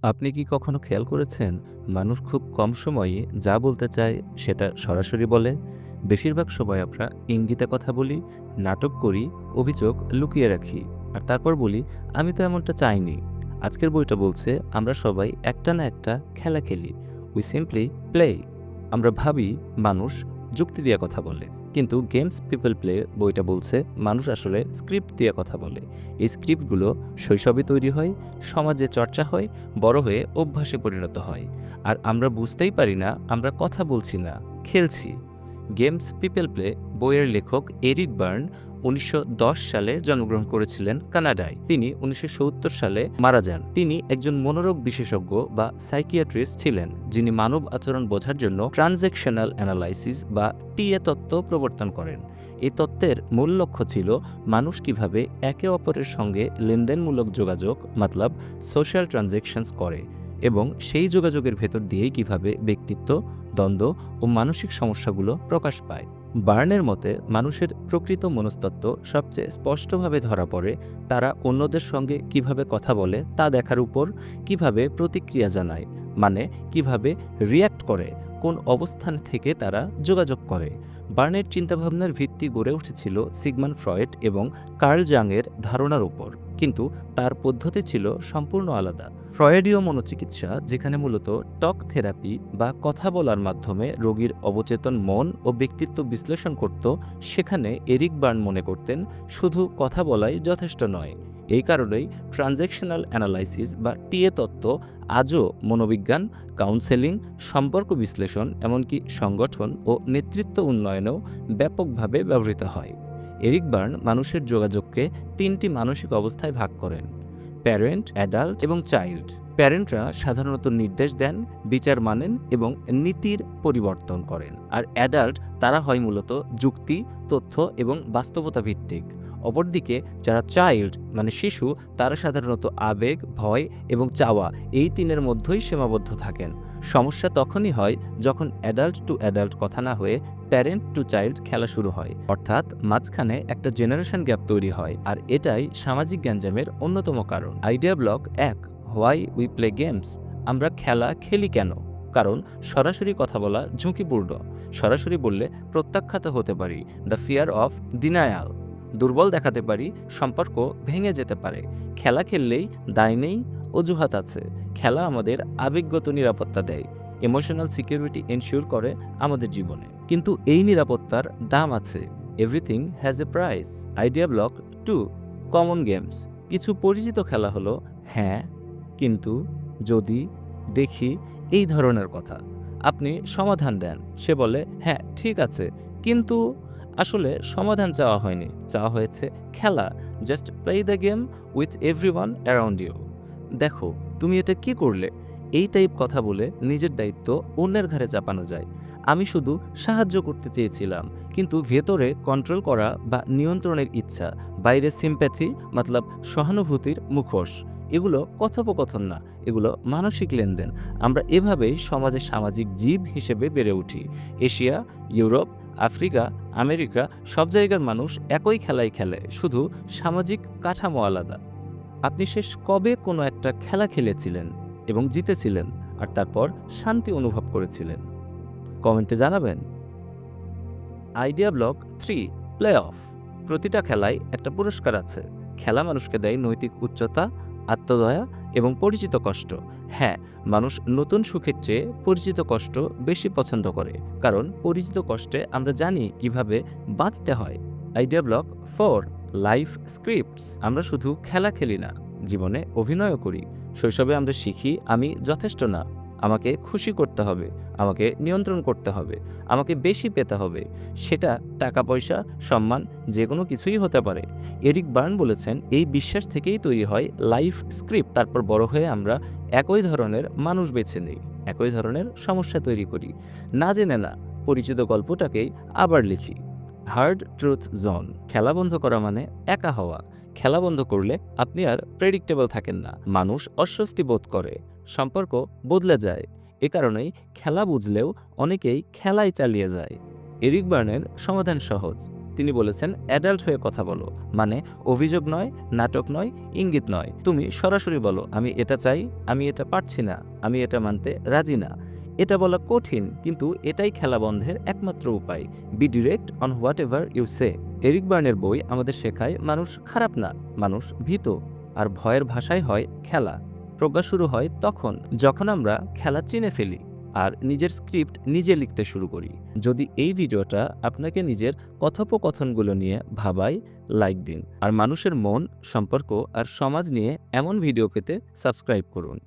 আপনি কি কখনো খেয়াল করেছেন, মানুষ খুব কম সময়ে যা বলতে চায় সেটা সরাসরি বলে? বেশিরভাগ সময় আমরা ইঙ্গিতে কথা বলি, নাটক করি, অভিযোগ লুকিয়ে রাখি। আর তারপর বলি, আমি তো এমনটা চাইনি। আজকের বইটা বলছে, আমরা সবাই একটা না একটা খেলা খেলি। We simply play. আমরা ভাবি মানুষ যুক্তি দিয়ে কথা বলে। কিন্তু গেমস পিপল প্লে বইটা বলছে, মানুষ আসলে স্ক্রিপ্ট দিয়ে কথা বলে। এই স্ক্রিপ্টগুলো শৈশবে তৈরি হয়, সমাজে চর্চা হয়, বড় হয়ে অভ্যাসে পরিণত হয়। আর আমরা বুঝতেই পারি না আমরা কথা বলছি না, খেলছি। গেমস পিপল প্লে বইয়ের লেখক এরিক বার্ন ১৯১০ সালে জন্মগ্রহণ করেছিলেন কানাডায়। তিনি ১৯৭০ সালে মারা যান। তিনি একজন মনোরোগ বিশেষজ্ঞ বা সাইকিয়াট্রিস্ট ছিলেন, যিনি মানব আচরণ বোঝার জন্য ট্রানজ্যাকশনাল অ্যানালাইসিস বা টিএ তত্ত্ব প্রবর্তন করেন। এই তত্ত্বের মূল লক্ষ্য ছিল মানুষ কিভাবে একে অপরের সঙ্গে লেনদেনমূলক যোগাযোগ মতলব সোশ্যাল ট্রানজ্যাকশনস করে এবং সেই যোগাযোগের ভেতর দিয়েই কিভাবে ব্যক্তিত্ব, দ্বন্দ্ব ও মানসিক সমস্যাগুলো প্রকাশ পায়। বার্নের মতে মানুষের প্রকৃত মনস্তত্ত্ব সবচেয়ে স্পষ্টভাবে ধরা পড়ে তারা অন্যদের সঙ্গে কিভাবে কথা বলে তা দেখার উপর, কিভাবে প্রতিক্রিয়া জানায় মানে কিভাবে রিয়্যাক্ট করে, কোন অবস্থান থেকে তারা যোগাযোগ করে। বার্নের চিন্তাভাবনার ভিত্তি গড়ে উঠেছিল সিগমন্ড ফ্রয়েড এবং কার্ল জাংয়ের ধারণার উপর, কিন্তু তার পদ্ধতি ছিল সম্পূর্ণ আলাদা। ফ্রয়েডীয় মনোচিকিৎসা, যেখানে মূলত টক থেরাপি বা কথা বলার মাধ্যমে রোগীর অবচেতন মন ও ব্যক্তিত্ব বিশ্লেষণ করত, সেখানে এরিক বার্ন মনে করতেন শুধু কথা বলাই যথেষ্ট নয়। এই কারণেই ট্রানজ্যাকশনাল অ্যানালাইসিস বা টিএ তত্ত্ব আজও মনোবিজ্ঞান, কাউন্সেলিং, সম্পর্ক বিশ্লেষণ, এমনকি সংগঠন ও নেতৃত্ব উন্নয়নেও ব্যাপকভাবে ব্যবহৃত হয়। এরিক বার্ন মানুষের যোগাযোগকে তিনটি মানসিক অবস্থায় ভাগ করেন: প্যারেন্ট, অ্যাডাল্ট এবং চাইল্ড। প্যারেন্টরা সাধারণত নির্দেশ দেন, বিচার মানেন এবং নীতির পরিবর্তন করেন। আর অ্যাডাল্ট তারা হয় মূলত যুক্তি, তথ্য এবং বাস্তবতা ভিত্তিক। অপরদিকে যারা চাইল্ড মানে শিশু, তারা সাধারণত আবেগ, ভয় এবং চাওয়া এই তিনের মধ্যেই সীমাবদ্ধ থাকেন। সমস্যা তখনই হয় যখন অ্যাডাল্ট টু অ্যাডাল্ট কথা না হয়ে প্যারেন্ট টু চাইল্ড খেলা শুরু হয়, অর্থাৎ মাঝখানে একটা জেনারেশন গ্যাপ তৈরি হয়। আর এটাই সামাজিক গ্যাঞ্জামের অন্যতম কারণ। Idea block ১, why we play games. আমরা খেলা খেলি কেন? কারণ সরাসরি কথা বলা ঝুঁকিপূর্ণ। সরাসরি বললে প্রত্যাখ্যাত হতে পারি, দ্য ফিয়ার অফ ডিনায়াল। দুর্বল দেখাতে পারি, সম্পর্ক ভেঙে যেতে পারে। খেলা খেললেই দায় নেই, অজুহাত আছে। খেলা আমাদের আবেগগত নিরাপত্তা দেয়, ইমোশনাল সিকিউরিটি এনশিওর করে আমাদের জীবনে। কিন্তু এই নিরাপত্তার দাম আছে। Everything has a price. Idea block 2, common games. কিছু পরিচিত খেলা হলো হ্যাঁ, কিন্তু, যদি, দেখি, এই ধরনের কথা। আপনি সমাধান দেন, সে বলে হ্যাঁ ঠিক আছে, কিন্তু আসলে সমাধান চাওয়া হয়নি, চাওয়া হয়েছে খেলা। Just play the game with everyone around you. দেখো তুমি এটা কি করলে, এই টাইপ কথা বলে নিজের দায়িত্ব অন্যের ঘাড়ে চাপানো যায়। আমি শুধু সাহায্য করতে চেয়েছিলাম, কিন্তু ভেতরে কন্ট্রোল করা বা নিয়ন্ত্রণের ইচ্ছা, বাইরে সিম্প্যাথি মতলব সহানুভূতির মুখোশ। এগুলো কথোপকথন না, এগুলো মানসিক লেনদেন। আমরা এভাবেই সমাজে সামাজিক জীব হিসেবে বেড়ে উঠি। এশিয়া, ইউরোপ, আফ্রিকা, আমেরিকা সব জায়গার মানুষ একই খেলাই খেলে, শুধু সামাজিক কাঠামো আলাদা। আপনি শেষ কবে কোনো একটা খেলা খেলেছিলেন এবং জিতেছিলেন আর তারপর শান্তি অনুভব করেছিলেন? কমেন্টে জানাবেন। Idea block 3, play of. প্রতিটা খেলায় একটা পুরস্কার আছে। খেলা মানুষকে দেয় নৈতিক উচ্চতা, আত্মদয়া এবং পরিচিত কষ্ট। হ্যাঁ, মানুষ নতুন সুখের চেয়ে পরিচিত কষ্ট বেশি পছন্দ করে, কারণ পরিচিত কষ্টে আমরা জানি কিভাবে বাঁচতে হয়। Idea block 4, life scripts. আমরা শুধু খেলা খেলি না, জীবনে অভিনয়ও করি। শৈশবে আমরা শিখি আমি যথেষ্ট না, আমাকে খুশি করতে হবে, আমাকে নিয়ন্ত্রণ করতে হবে, আমাকে বেশি পেতে হবে। সেটা টাকা পয়সা, সম্মান, যে কোনো কিছুই হতে পারে। এরিক বার্ন বলেছেন এই বিশ্বাস থেকেই তৈরি হয় লাইফ স্ক্রিপ্ট। তারপর বড় হয়ে আমরা একই ধরনের মানুষ বেছে নিই, একই ধরনের সমস্যা তৈরি করি, না জেনে না পরিচিত গল্পটাকেই আবার লিখি। Hard truth zone. খেলা বন্ধ করা মানে একা হওয়া। খেলা বন্ধ করলে আপনি আর প্রেডিক্টেবল থাকেন না, মানুষ অস্বস্তি বোধ করে, সম্পর্ক বদলে যায়। এ কারণেই খেলা বুঝলেও অনেকেই খেলাই চালিয়ে যায়। এরিক বার্নের সমাধান সহজ। তিনি বলেছেন অ্যাডাল্ট হয়ে কথা বলো, মানে অভিযোগ নয়, নাটক নয়, ইঙ্গিত নয়। তুমি সরাসরি বলো আমি এটা চাই, আমি এটা পারছি না, আমি এটা মানতে রাজি না। এটা বলা কঠিন, কিন্তু এটাই খেলা বন্ধের একমাত্র উপায়। Be direct on whatever you সে। এরিক বার্নের বই আমাদের শেখায় মানুষ খারাপ না, মানুষ ভীত। আর ভয়ের ভাষাই হয় খেলা। প্রজ্ঞা শুরু হয় তখন যখন আমরা খেলা চিনে ফেলি আর নিজের স্ক্রিপ্ট নিজে লিখতে শুরু করি। যদি এই ভিডিওটা আপনাকে নিজের কথোপকথনগুলো নিয়ে ভাবায়, লাইক দিন। আর মানুষের মন, সম্পর্ক আর সমাজ নিয়ে এমন ভিডিও পেতে সাবস্ক্রাইব করুন।